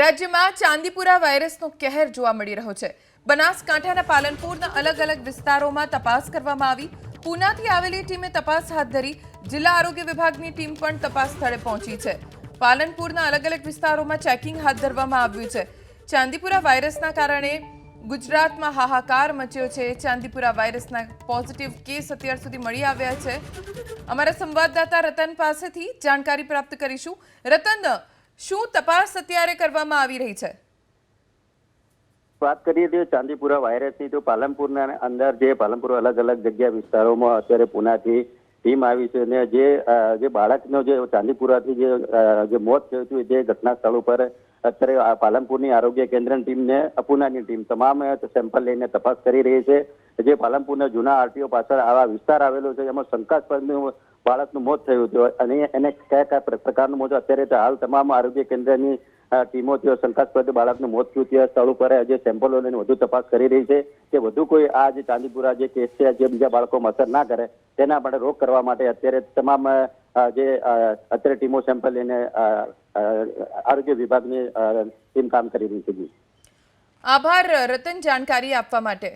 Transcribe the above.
રાજ્યમાં ચાંદીપુરા વાયરસનો કહેર જોવા મળી રહ્યો છે। બનાસકાંઠાના પાલનપુરના અલગ અલગ વિસ્તારોમાં તપાસ કરવામાં આવી। પૂનાથી આવેલી ટીમે તપાસ હાથ ધરી। જિલ્લા આરોગ્ય વિભાગની ટીમ પણ તપાસ સ્થળે પહોંચી છે। પાલનપુરના અલગ અલગ વિસ્તારોમાં ચેકિંગ હાથ ધરવામાં આવ્યું છે। ચાંદીપુરા વાયરસના કારણે ગુજરાતમાં હાહાકાર મચ્યો છે। ચાંદીપુરા વાયરસના પોઝિટિવ કેસ અત્યાર સુધી મળી આવ્યા છે। અમારા સંવાદદાતા રતન પાસેથી જાણકારી પ્રાપ્ત કરીશું। રતન, શું તપાસ અત્યારે કરવામાં આવી રહી છે? बात करिए चांदीपुरा वायरस की तो पालनपुर अंदर पालनपुर अलग अलग जगह विस्तारों में अत्यारे पुनाथी टीम आई है ने जे बाळकनो जे चांदीपुराथी जे मौत थयुं हतुं जे घटना स्थल पर अत्यारे पालनपुरनी आरोग्य केन्द्રની टीम ने पुनानी टीम તમામ સેમ્પલ લઈને તપાસ કરી રહી છે। જે પાલનપુરના જૂના આરટીઓ પાછળ આવા વિસ્તાર આવેલો છે એમાં શંકાસ્પદ બાળકનું મોત થયું હતું અને એને કયા પ્રકારનું મોત અત્યારે હાલ તમામ આરોગ્ય કેન્દ્રની ટીમો શંકાસ્પદ બાળકનું મોત થયું ત્યાં સ્થળ ઉપર જે સેમ્પલો લઈને વધુ તપાસ કરી રહી છે કે વધુ કોઈ આ જે ચાંદીપુરા જે કેસ છે જે બીજા બાળકોમાં અસર ના કરે તેના માટે રોક કરવા માટે અત્યારે તમામ જે અત્યારે ટીમો સેમ્પલ લઈને આરોગ્ય વિભાગની ટીમ કામ કરી રહી છે। આભાર રતન, જાણકારી આપવા માટે।